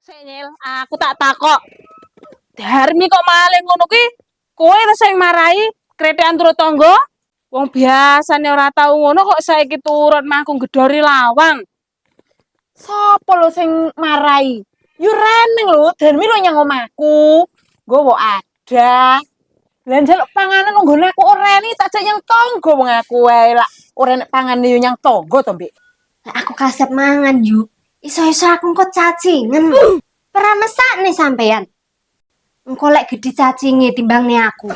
Senyil, aku tak takok. Darmi kok maling ngono ki? Kowe ta sing marahi kretekan turut tangga? Wong biasane ora tau ngono kok saiki turut mangkung gedori lawang. Sopo lo sing marahi? Yu Reneng lho, Darmi lo nyang omahku. Nggowo ada. Lah njaluk panganan nggon aku ora ni tak jak nyang tangga wong aku wae lak ora nek pangane yo nyang tangga to, Mbik. Lah aku kasep mangan yuk. Iso-iso aku kok cacingan. Pera mesak nih sampean. Engko lek gede cacinge timbang aku.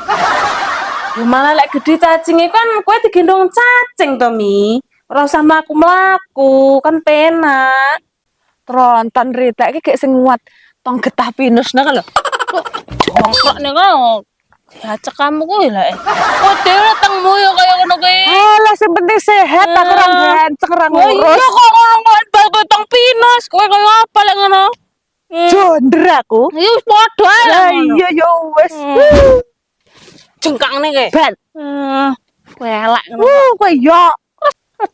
Ya malah lek gede cacinge kan kowe digendong cacing to, Mi. Ora usah mlaku-mlaku, kan penak. Tronton rita iki gek sing nguat tong getah pinusna kan lho. Jongkok nih kau. Ya cek kamu kuwi lah. Kok dhewe tengmu ya kaya ngono kuwi. Alah sing penting sehat aku ora ganceng ora ngurus. Iya kok ngomong bal tong pinus. Kowe kaya apa lek ngono? Jonder aku. Ya wis padha ae. Lah iya yo wis. Jengkang nih kayak. Ben. Kowe elak ngono. Kowe yo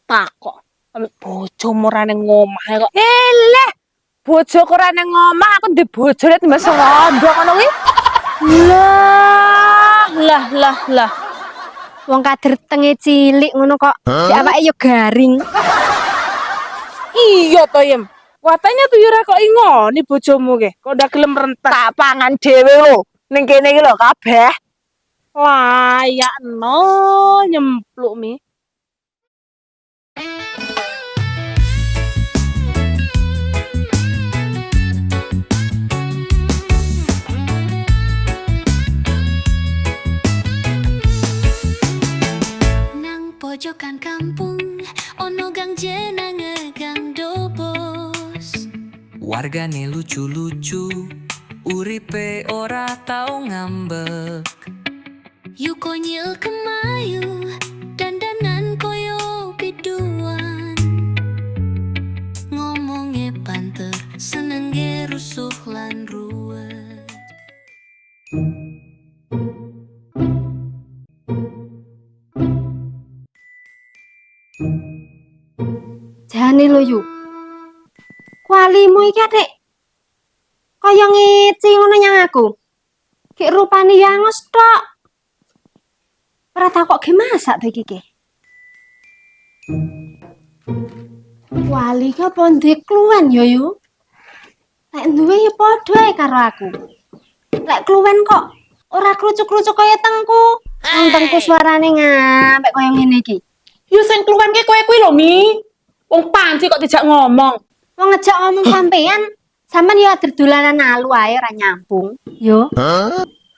Takok. Ambek bojomu ora ning omah kok. eleh. Bojoku ora nang omah, aku ndek bojone timbang serondo ngono kuwi. Lah. Wong kader tenge cilik ngono kok. Di awake yo garing. Iya to, Yem. Watanya tuh ora kok ingoni bojomu ke. Kok udah gelem rentas. Tak pangan dhewe lho. Ning kene iki lho kabeh. Layak no nyempluk mi. Nang pojokan kampung ono gang jenenge Gang Dobos. Wargane lucu-lucu, uripe ora tau ngambek. Yu konyil kemayu, dandanan koyo biduan. Ngomongnya panter, senenge rusuh lan ruwet. Jane lho yuk. Kualimu iki Dik. Kaya ngeci ngono nyang aku. Ki rupane yangos tok. Ora tak kok ge masak to iki ki. Wali ki apa ndek kluwen ya yu? Lek duwe ya padha ae karo aku. Lek kluwen kok ora krucuk-krucuk kaya tengku. Wong tengku suarane ngambek kaya ngene iki. Yo sing kluwen ki kowe kuwi lho, Mi. Wong panci kok dijak ngomong. Wong ngejak ngomong sampean ya adir dolanan alu ae ora nyambung. Yo.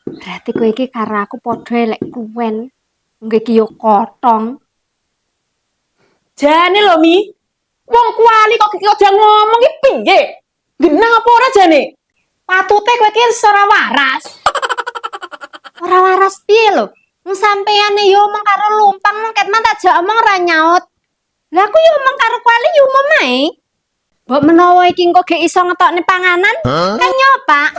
Berarti kowe iki karo aku padha lek kluwen. Nggih iki yo kotong. Jane lho, Mi. Wong kuali kok dijak ngomong ki piye? Genah apa ora jane? Patute kowe ki ora waras. Ora waras piye lho? Wong sampeyane yo omong karo lumpang nang ket tak jak omong ora nyaut. Lah aku yo omong karo kuali yo umum ae. Mbok menawa iki engko gek iso ngetokne panganan, kan nyopak.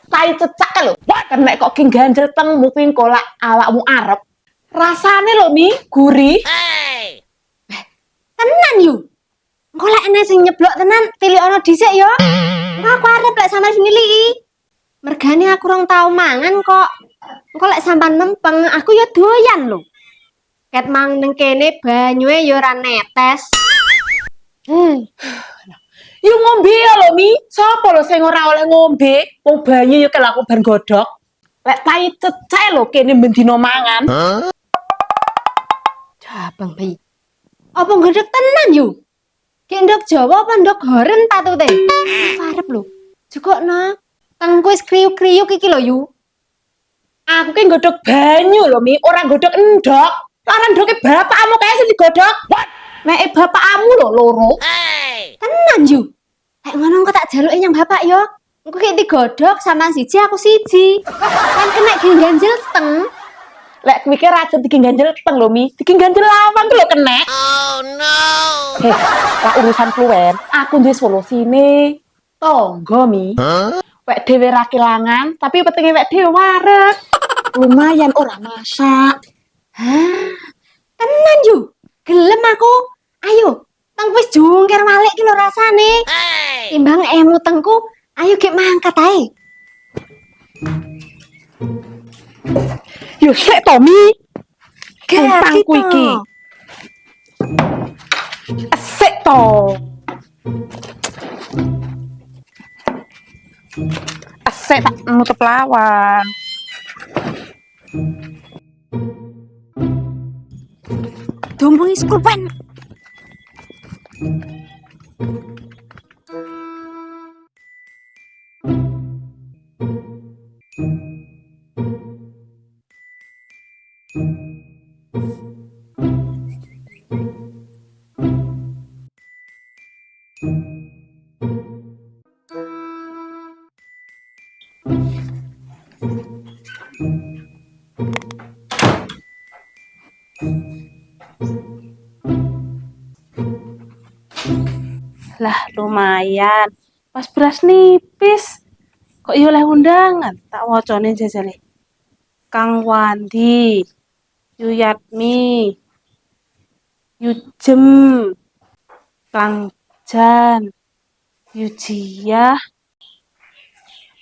Tai cecak lho. Kan nek kok ki ganjel tengmu kuwi kolak awakmu arep. Rasane lho, Mi, gurih. Tenan yo. Engko lek ana sing nyeblok tenan, tilikono dhisik yo. Engko aku arep lek sampean sing niliki. Mergane aku rong tau mangan kok. Engko lek sampean mempeng, aku yo doyan lho. Ket mang nang kene banyuhe yo ora netes. Yo ngombe ya lho, Mi. Sopo lho sing ora oleh ngombe? Wong banyu yo kelaku ban godhog. Lek tai cecek lho kene bendino mangan. Jabang bayi. Apa ngedek tenan yo? Ki ndok Jawa apa ndok goren patute? Arep lho. Jukokno. Tengku wis kriuk-kriuk iki lho yu. Aku ki godhog banyu lho, Mi, ora godhog endhog. Ora ndoke bapakmu kae sing digodhog. Nek bapakmu lho loro. Tenan yu. Lek ngono engko tak jaluke nyang bapak yo. Engko ki digodhog sama siji aku siji. Kan kena ganjel teng. Lek kuwi ki rada diganjel teng lho, Mi. Diganjel lawang ki lho kenek. Oh no. Lah urusan kluwen, aku duwe solusine. Tonggo, Mi. Wek dhewe ra kelangan, tapi petenge wek dhewe wareg. Lumayan ora masak. Hah? Tenan yu. Gelem aku. Ayo, Teng wis jungkir malih ki lho rasane. Timbang emu tengku, ayo gek mangkat ae. Yo sik to, Mi. Gek Tumpangku gitu. iki. Sik to. Sik tak nutup lawang. Dompongi skulpen. Lah lumayan. Pas beras nipis. Kok iya oleh undangan? Tak wacane jajale. Kang Wandi, Yuyatmi, Yujem, Kang Jan, Yujiah,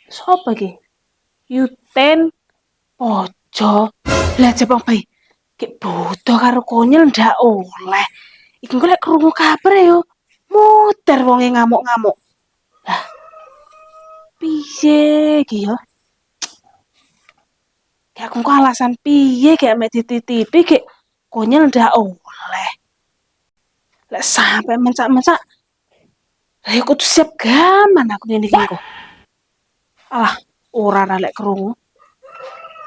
sapa ki? Yuten, Pojo. Lah jebang bae. Ki bodoh karo konyol ndak oleh. Iki engko lek krungu kabar yo muter wonge ngamuk-ngamuk. Lah piye iki yo? Kayak aku kok alasan piye kayak mek dititipi kayak konyol ndak oleh. Lek sampai mencak-mencak lah aku tuh siap gaman aku ngene iki kok. Alah, ora lek krungu.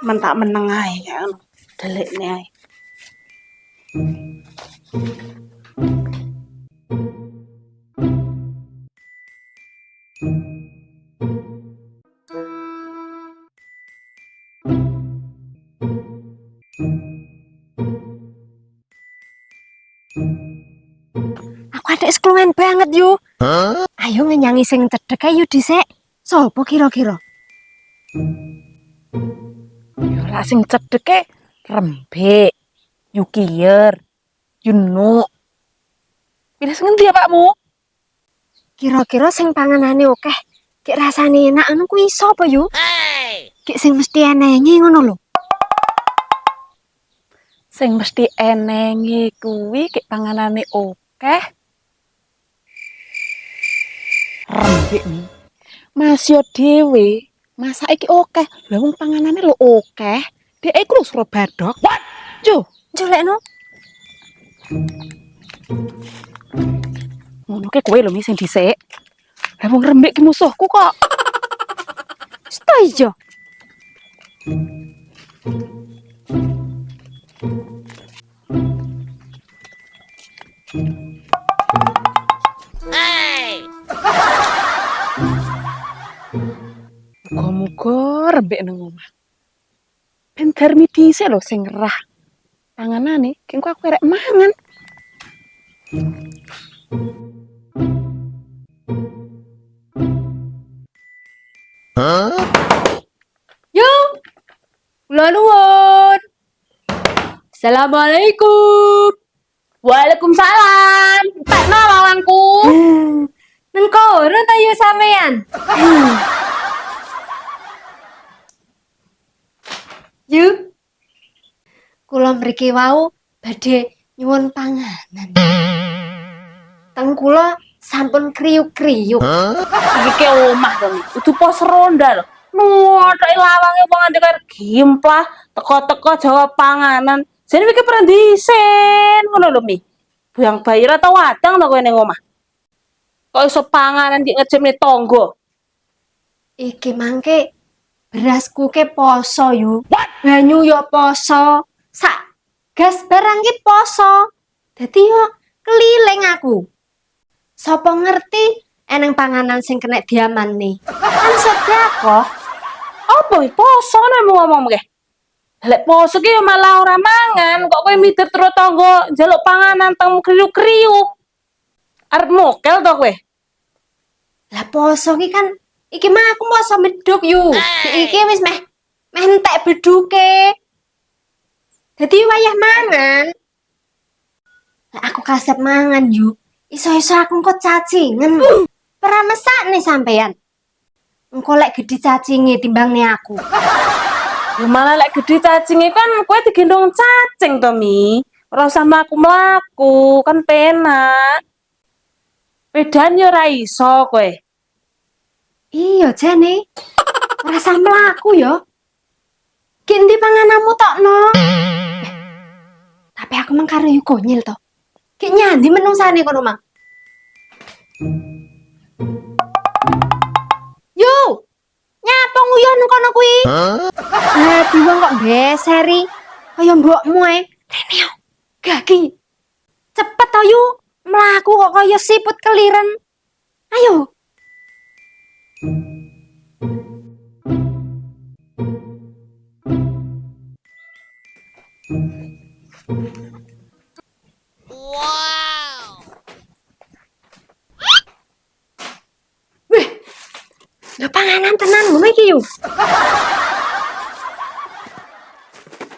Mentak meneng ae ya ngono. Delikne ae. Aku adek sekluwen banget yu. Ayo ngenyangi sing cedek ayo dhisik. Sopo kira-kira? Yo lah sing cedeke Rembek, Yukier, Yunu. Pilih sing endi ya, Pakmu? Kira-kira sing panganane akeh, gek rasane enak anu kuwi sapa yu? Gek sing mesti enenge ngono lho. Sing mesti enenge kuwi kek panganane akeh. Rembek nih. Mas yo dhewe, masak iki akeh. Lah wong panganane lho akeh. Dhek iku lho suruh badhok. Jo, Julekno. ngono ke kowe lho Mi sing dhisik. Lah wong Rembek ki musuhku kok. Sto ijo. Muga-muga Rembek nang omah. Ben garmi dhisik lho sing ngerah. Panganane, ki engko aku erek mangan. Yo. Kula nuwun. Assalamualaikum. Waalaikumsalam. Tekno lawanku. Nang kono ta yo sampean? Yu. Kula mriki wau badhe nyuwun panganan. Teng kula sampun kriuk-kriuk. Iki ke omah to, Mi. Kudu pos ronda lho. Nuwotoki lawange wong antek karo gimplah, teko-teko jawab panganan. Jane iki pernah disen ngono lho, Mi. Buyang bayi ra tau wadang to kowe ning omah. Kok iso panganan ki ngejemne tangga. Iki mangke berasku ke poso yu. Banyu yo poso. Sak gas barang ki poso. Dadi yo keliling aku. Sopo ngerti eneng panganan sing kena diaman nih. Kan sedekah. Apa iki poso nemu ngomong ke? Lek poso ki yo malah ora mangan, kok kowe mider terus tangga njaluk panganan teng kriuk-kriuk. Arep mokel to kowe? Lah poso ki kan iki mah aku poso medhuk yu. Iki wis meh entek beduke. Dadi wayah mangan. Lah aku kasep mangan yu. Iso-iso aku kok cacingan. Pernah mesak nih sampean. Engko lek gede cacinge timbangnya aku. Ya malah lek gede cacinge kan kowe digendong cacing to, Mi. Ora usah mlaku-mlaku, kan penak. Pedan yo ora iso kowe. Iya jane. Rasa mlaku yo. Ki endi pangananmu tokno? Tapi aku mang karo yu konyil to. Ki nyandi menungsane kono mang. Yo, nyapa nguyon nang kono kuwi? Diwang kok beseri. Kaya mbokmu ae. Rene yo. Gaki. Cepet to yu. Mlaku kok kaya siput keliren. Ayo. Wih. Lho panganan tenan ngono iki yu.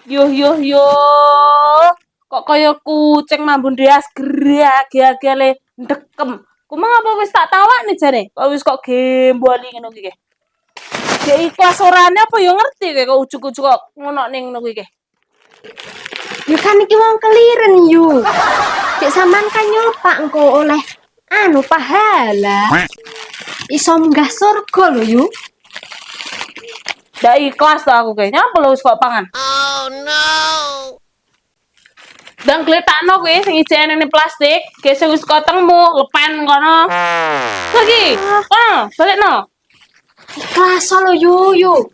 Yo. Kok kaya kucing mambun dias gerak le ndekem. Kumang apa wis tak tawakne jane? Kok wis kok gemboli ngono iki. Ya ikhlas orane apa yo ngerti kowe kok ujug-ujug kok ngono ning ngono kuwi. Ya kan iki wong keliren yu. Cek sampean kan nyopak engko oleh anu pahala. Iso munggah surga lho yu. Ndak ikhlas to aku kayaknya apa lho wis kok pangan. Dan kletakno kuwi sing ijene ning plastik, gesek wis kotengmu, lepen kono. Lagi. Balikno. Ikhlas lho yu.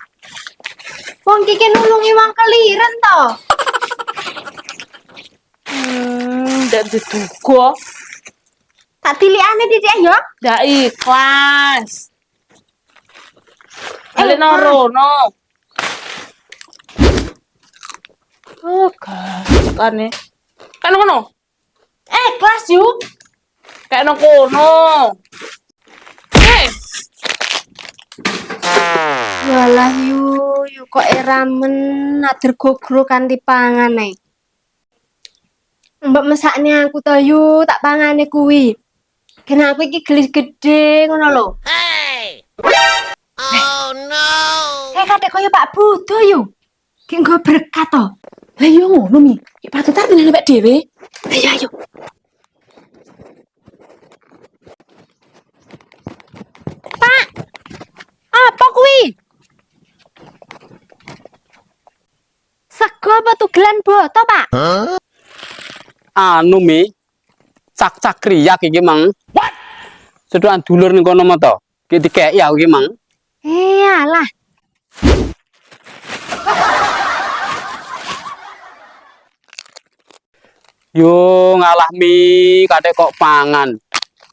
Wong iki nulungi wong keliren to. Ndak diduga. Tak tilikane titik ya. Ndak ikhlas. Balikno rono. Oh, kan kan kono. Ikhlas yu. Kayak no kono. Walah yu kok ramen ader gogro kanthi pangan ae. Mbok mesakne aku to yu, tak pangane kuwi. Kena aku iki gelis gede ngono lho. Kadek kaya Pak Budo yu. Ki nggo berkat to. Lah yo ngono Mi. Ki patut artine nek dhewe. Ayo ayo. Pak. Apa kuwi? Sego apa tugelan boto, Pak? Anu Mi, cak-cak kriyak iki mang. Sedokan dulur ning kono to. Ki dikeki aku iki mang. Iyalah. Yo ngalah Mi, kadek kok pangan.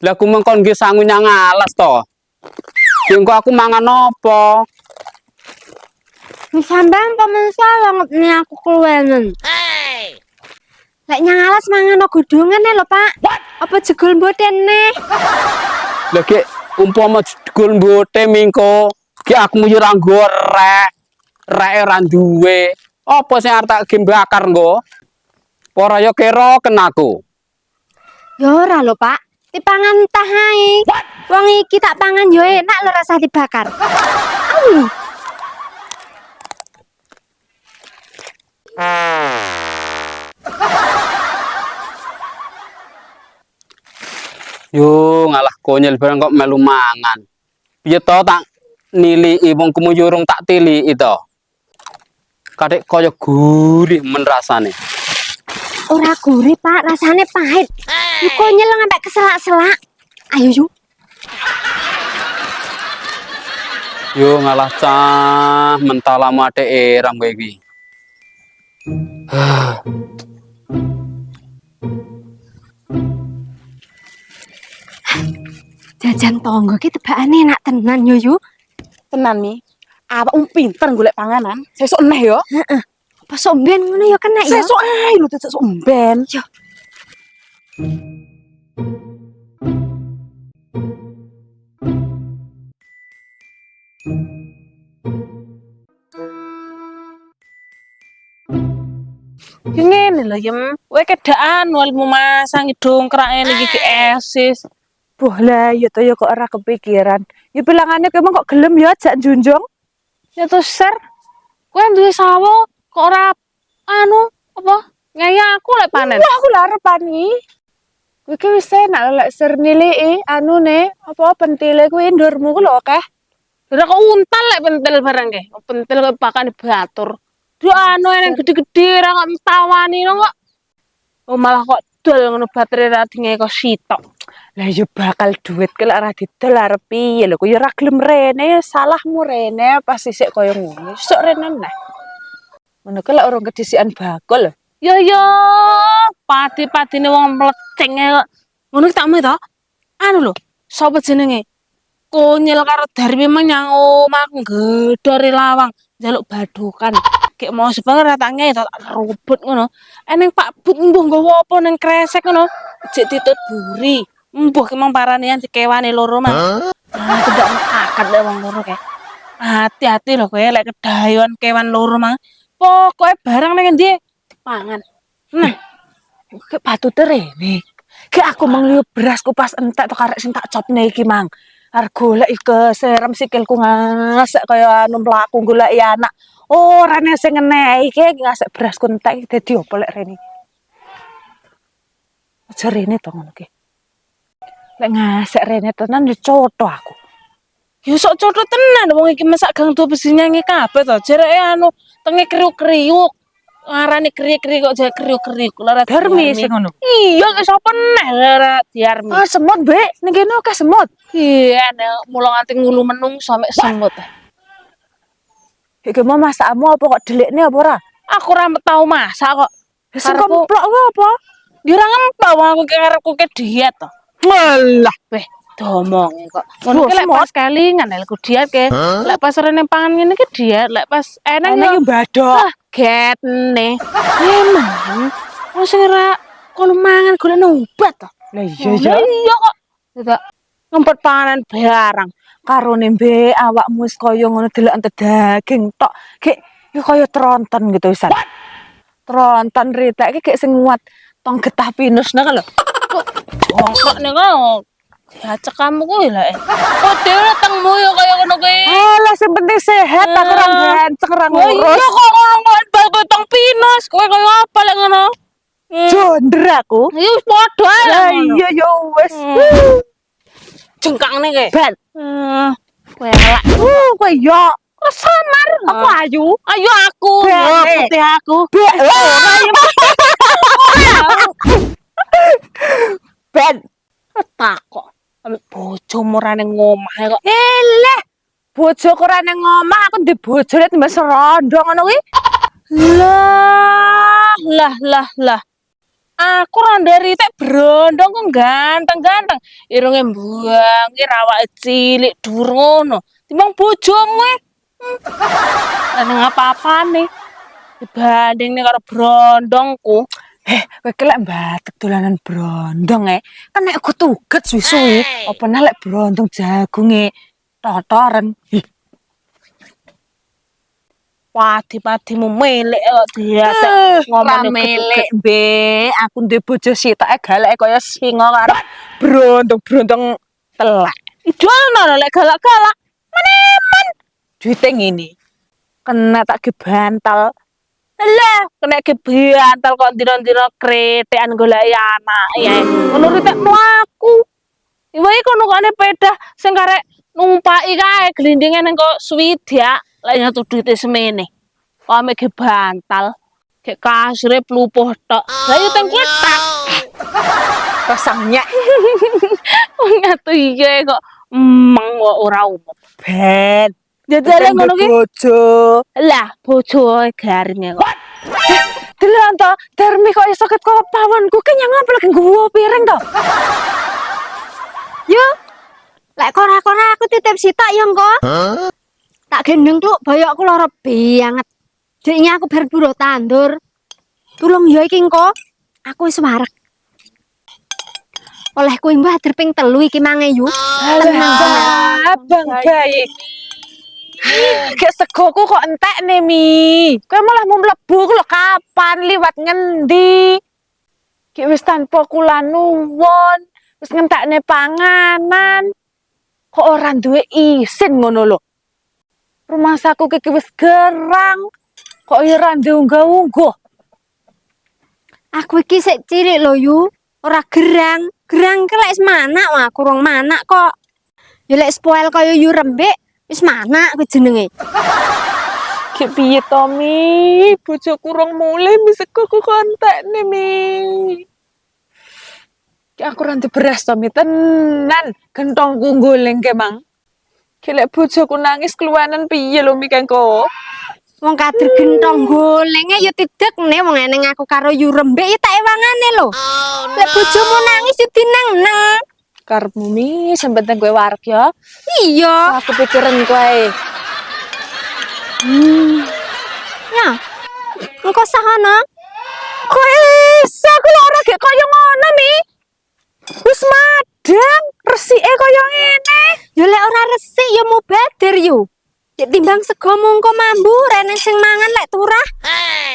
Lah aku mengkon nggih sangu nyang alas to. Engko aku mangan apa? Sampeyan pemensa banget nih aku keluwen. Lek nyang alas mangan godhongan lho, Pak. Apa jegol mbotene? Lah ki umpama jegul mbote mingko, ki aku yo ora nggo rek. Rek ora duwe. Apa sing arep tak ge bakar nggo? Ora yo kira kenaku. Ya ora lho, Pak. Dipangan tah ae. Wong iki tak pangan yo enak lho rasa dibakar. Yo ngalah konyol barang kok melu mangan. Piye to tak niliki wong kumuyurung tak tiliki to. Kadek kaya gurih men rasane. Ora gurih, Pak. Rasane pahit. Yu konyel ngampe keselak-selak. Ayo yu. Yo ngalah cah mentalamu adek eram kowe iki. Jajan tonggo ki tebakane enak tenan yo yu. Tenan Mi. Awakmu pinter golek panganan. Sesuk neh yo. Heeh. Apa somben ngono ya kena ya? Sesuk ae lho sesuk mben. Yo. Ki ngene lho, Yem. Kowe kedaan walmu masang dongkrak ngene iki ke esis. Boh lah ya to ya kok ora kepikiran. Ya bilangane kowe emang kok gelem ya jak junjung. Ya terus ser. Kowe duwe sawo kok ora anu apa? Ngaya aku lek panen. Lah aku larep pani. Kowe ki wis enak lek ser niliki anune apa pentile kuwi ndurmu ku lho akeh. Ora kok untal lek pentil barang ke. Pentil kok pakane batur. Duh anu yang gede-gede ora kok tawani kok. Oh malah kok dol ngono baterai ra dinge kok sitok. Lah ya bakal duit ke lek ora didol arep piye lho kok ya ora gelem rene ya salahmu rene pas sik koyo ngono. Sok rene neh. Ngono ke lek urung kedisikan bakul lho. Yo pati-patine wong mleceng kok. Ngono ki tak to. Anu lho, sapa jenenge? Konyil karo Darmi menyang omahku gedore lawang njaluk badokan. Kayak mau sebentar ratangnya itu rubut ngono. Eneng Pak But mbuh nggawa apa ning kresek ngono. Jek ditut buri. Mbuh ki mang paranian dikewane loro mah. Ah, tidak mekakat lek wong loro kae. Hati-hati lho kowe lek kedayon kewan loro mah. Pokoke barang ning endi dipangan. Nah, Ke patute rene. Ke aku mangliu beras ku pas entek to karek sing tak copne iki mang. Arep golek ke serem sikilku ngasek kaya anu mlaku golek ya anak. Ora nek sing ngenehi iki ngasek beras ku entek iki dadi opo lek rene. Aja rene to ngono ki. Lek ngasek rene tenan yo coto aku. yo sok cotho tenan wong iki masak gang tuwa besi nyanyi kabeh to. Jereke anu tenge kriuk-kriuk. Ngarani krik-krik kok jek kriuk-kriuk. Lara Darmi sing ngono. Iya kok sapa neh lara diarmi. Ah semut, Mbek. Ning kene akeh semut. Iya, nek mulo nganti ngulu menung sampe semut. Iki mau masakmu apa kok delikne apa ora? Aku ora tau masak kok. Sing Karepku- komplok ku apa? Dia ora ngempak wong aku ki karepku ke diet to. Malah. Weh, domong kok. Ngono ki lek semut. pas kelingan lek aku diet ke. Lek pas rene pangan ngene ki diet, lek pas eneng Eneng yo yo badok. ah getne. Emang wong sing ora kalau mangan golek obat to. Lah Lah iya kok. Tidak ngempet panganan barang. karo nembe awakmu wis kaya ngono delok ente daging tok. Kayak ya kaya tronton gitu wisan. Tronton ritek iki kayak sing nguat tong getah pinus nah lho. Bongkok nih kok. Ya kamu kuwi lah. Kok dhewe tengmu yo kaya ngono kuwi. Alah sing penting sehat aku ora ganceng ora Oh iya ngurus. kok ngomong bal tong pinus. Kowe kaya apa lek ngono? Jonder aku. Ya wis padha ae. Lah iya yo wis. Jengkang nih kayak. Ben. Kowe elak. Kowe yo samar. Aku ayu. Ayo aku. Bek. Oh, putih aku. Bek. Ben. Takok. Ambek bojomu ora ning omah kok. Eleh. Bojoku ora nang omah, aku ndek bojone timbang serondong ngono kuwi. Lah. Aku ora nderitek brondong kok ganteng-ganteng. Irunge mbuang, ki awake cilik dhuwur ngono. Timbang bojomu e. Nang apa-apane. Dibandingne karo brondongku. Kowe ki lek mbatek dolanan brondong kan nek aku tuget suwi-suwi, apa neh lek brondong jagunge totoren. Padi-padimu melek kok diatek ngomongane melek, Mbek. Aku ndek bojo sitake galake kaya singa karo brondong-brondong telak. Idono lek galak-galak. Duite ngene. Kena tak ge bantal. Lah, kena kebantal kok dina-dina kretekan golek anak ya. Ngono ritek mlaku. Iwa iki kono kene pedah sing karek numpaki kae glindinge ning kok Swidak lek nyatu duite semene. Kok ame ge bantal. Kayak kasure plupuh tok. Lah yo teng kletak. Rasanya Nyatu iya kok emang kok ora umum. ben. Jajare ngono ki. Bojo. Lah, bojo garing kok. Delok to, Darmi kok iso ket kok pawanku ki nyang apa lagi nggowo piring to. Yo. Lek kora-kora aku titip sitok yo engko. Tak gendeng kluk boyokku lara banget. Jeknya aku bar buru tandur. Tulung yo iki engko. Aku wis wareg. Oleh kuwi mbah ping 3 iki mange yu. Abang bayi. Kayak segoku kok entek nih Mi. Kowe malah mau mlebu ku lho kapan liwat ngendi? Ki wis tanpa kula nuwun, wis ngentakne panganan. Kok ora duwe isin ngono lho. Rumah saku ki wis gerang. Kok ya ora unggah-ungguh. Aku iki sik cilik lho Yu, ora gerang. Gerang ki lek manak, wah kurang manak kok. Ya lek spoil kaya Yu rembik, wis manak kuwi jenenge. Ki piye to Mi? Bojoku rong mulih miseko ku kontekne Mi. Ki aku ranti beras to Mi tenan, gentongku goleng ke Mang. Ki lek bojoku nangis keluanan piye lho Mi kangko? Wong kader gentong golenge ya tidekne wong eneng aku karo Yu rembik ya tak ewangane lho. Lek bojomu nangis ya dineng-neng. Karepmu Mi sempet kowe wareg ya. Iya. Aku pikiran kowe. Ya. Engko sahono. Kok iso aku lho ora gek kaya ngono Mi? Wis madang, resike kaya ngene. Ya lek ora resik ya mubadir Yu. Nek timbang sego mungko mambu rene sing mangan lek turah.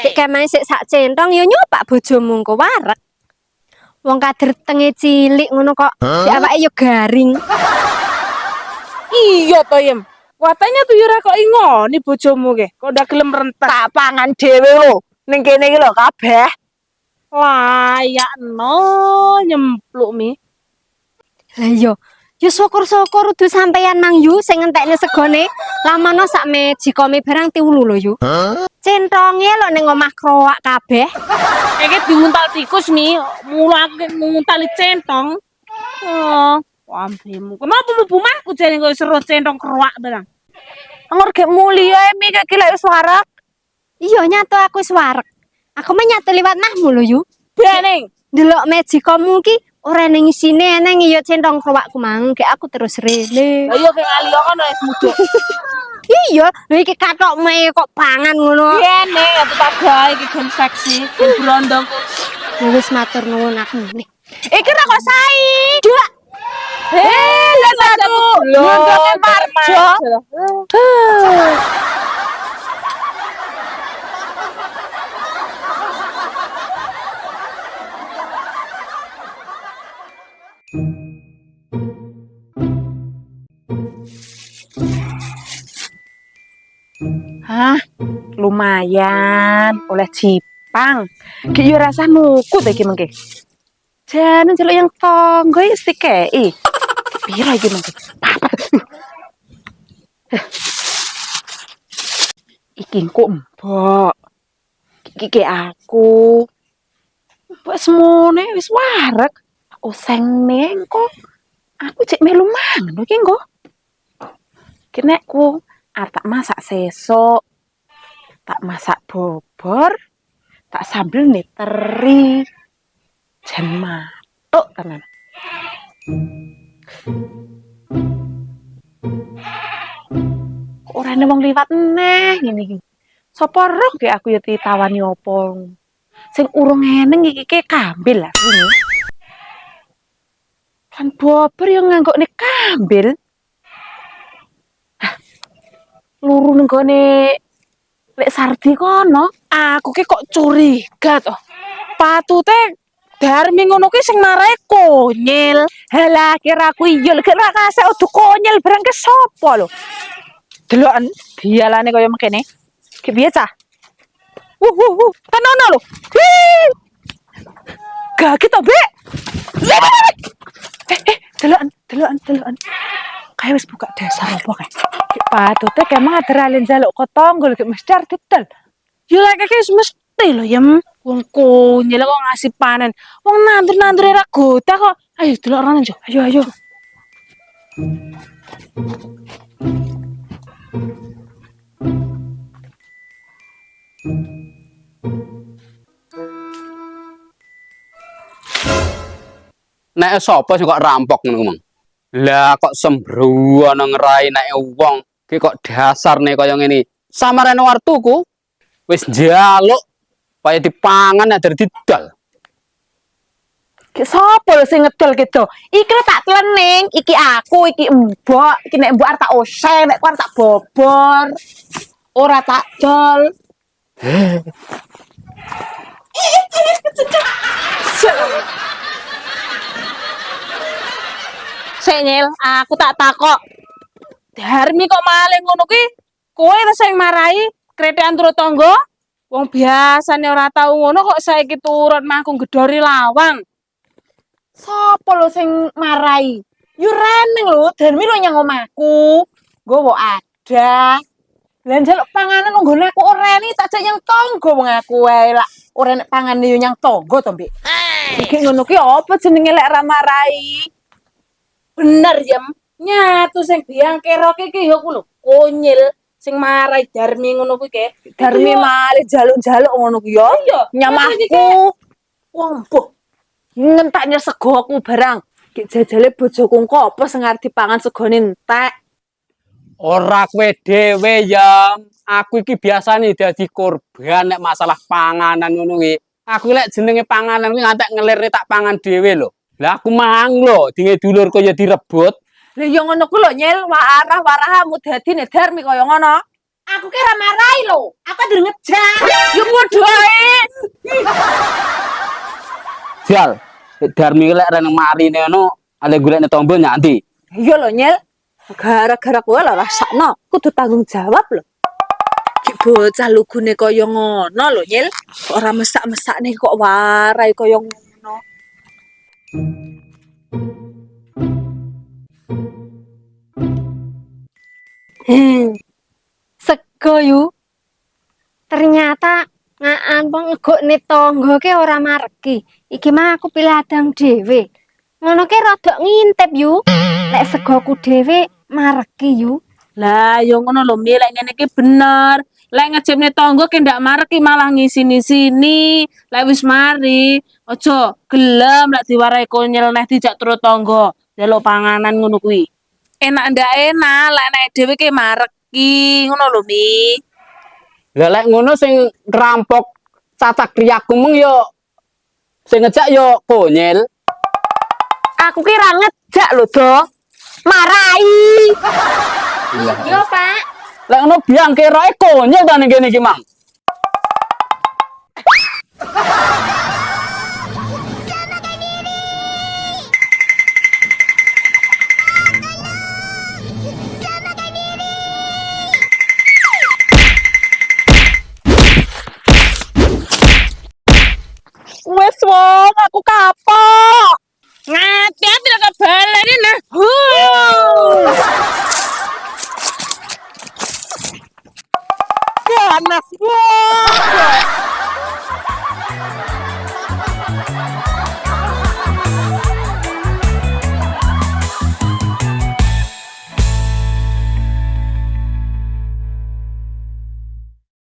Cek kemae sik sak centong ya nyopak bojomu engko wareg. Wong kader tenge cilik ngono kok. Cek awake ya garing. Iya to, Yem. Watanya tuh ora kok ingoni bojomu ke. Kok udah gelem rentek. Tak pangan dhewe lho. Ning kene iki lho kabeh. Layak no nyempluk Mi. Lah iya. Ya syukur-syukur udah sampeyan Mang Yu sing ngentekne segone. Lamono sak mejikome barang tiulu lho Yu. Centonge lho ning omah kroak kabeh. Iki diuntal tikus Mi. Mula aku nguntali centong. Oh, wambemu. Kenapa mlebu omahku jane kok seru centong keruak barang. Anggur gek mulia Mi kek lek wis warak. Iya nyato aku wis wareg. Aku mah nyato liwat mahmu lho Yu. Bening. Delok mejikomu ki ora ning isine eneng ya centong kroakku mang. Gek aku terus rene. Lah iya kek ngali kono wis mudhuk. Iya, lha iki katokme kok pangan ngono. Kene ya tetap gawe iki gen seksi, gen brondong. Ya wis matur nuwun aku nih. Iki ra kok sae. Dak. Lah satu. Nonton Marjo. Hah, lumayan oleh Jipang. Ki yo rasa nuku ta iki mengke. Jane jeluk yang tonggo iki kei. Pira iki mengke? Papat. Iki kok mbok. Iki aku. Mbok semone wis wareg. Osengne engko. Aku cek melu mangan lho iki engko. Ki nekku arep tak masak sesuk. Tak masak bobor, tak sambil teri. Jan matuk tenan. Kok ora ana wong liwat neh ngene iki. Sapa roh ge aku ya ditawani opo. Sing urung eneng iki ke kambil lah ini. Kan bobor yang nganggokne kambil. Luru nenggone lek Sardi kono, aku ki kok curiga toh. Patute Darmi ngono ki sing marai konyil. Halah kira aku iya lek ra kasek udu konyel barang ke sapa lho. Deloken dialane kaya mengkene. Ki piye cah? Kan ono lho. Gak to, Bek. Deloken. Kayak wis buka dasar apa kae. Patute kemang adralen jaluk kotonggol ki mesti arep didel. Ya lek iki wis mesti lho Yem. Wong konyil kok ngasih panen. Wong nandur-nandur ra gotah kok. Ayo delok rono Jo. Ayo. Nek sapa sing kok rampok ngono, Mang? Lah kok sembrono ngerai nek wong ki kok dasarne kaya ngene. Samarene wartuku wis njaluk kaya dipangan nek dari didol. Ki sapa lho sing ngedol gitu? Iki lho tak tlening, iki aku, iki mbok, iki nek mbok arep tak oseng, nek kuwi tak bobor. Ora tak dol. Sik Nyil, aku tak takok. Darmi kok maling ngono kuwi? Kowe ta sing marahi kretekan turut tangga? Wong biasane ora tau ngono kok saiki turut mangkung gedori lawang. Sopo lo sing marai? Yu reneng lho, Darmi lo nyang omahku. Gowo ada. Lah njaluk panganan nggone aku oreni tak jak nyang tangga wong aku wae lak ora nek pangane yo nyang tangga to, Mbik. Iki ngono ki apa jenenge lek ra marai? Bener, Yem. Nyatu sing biang keroke iki ya ku lho, konyil sing marahi Darmi ngono kuwi ke. Darmi malih jaluk-jaluk ngono ku yo. Iya, Nyamahku. wong boh. Ngenteknya sego aku barang. Ki jajale bojoku engko apa sing arep dipangan segone entek. Ora kowe dhewe ya. Aku iki biasane dadi korban nek masalah panganan ngono kuwi. Aku lek jenenge panganan kuwi ngantek ngelirne tak pangan dhewe lho. Lah aku mang lho, dinge dulurku ya direbut. Lah yo ngono ku lho Nyel, warah-warahamu dadi nek Darmi kaya ngono. Aku ki ra marai lho. Aku durung ngejar. Yo padha ae. Sial, Darmi lek rene marine ngono, ale golekne tombo nyanti. Iya lho Nyel. Gara-gara kowe lho rasakno, kudu tanggung jawab lho. Ki bocah lugune kaya ngono lho Nyel. Ora mesak-mesakne kok warai kaya ngono. Sego yu. Ternyata ngaan wong ngegokne tangga ke ora mareki. Iki mah aku pilih adang dhewe. Ngono ke rada ngintip yu. Lek segoku dhewe mareki yu. Lah yo ngono lho, Mi, lek ngene iki bener. Lek ngejepne tangga ki ndak mareki malah ngisini-sini. Lek wis mari, aja gelem lek diwarai konyel neh dijak turut tangga. Njaluk panganan ngono kuwi. Enak ndak enak lek nek dhewe ki mareki, ngono lho, Mi. Lah lek ngono sing rampok cacak kriyaku mung yo sing ngejak yo konyel. Aku ki ra ngejak lho, Do. Marai. Yo, Pak. Lek ngono biang keroke konyel ta ning kene iki, Mang.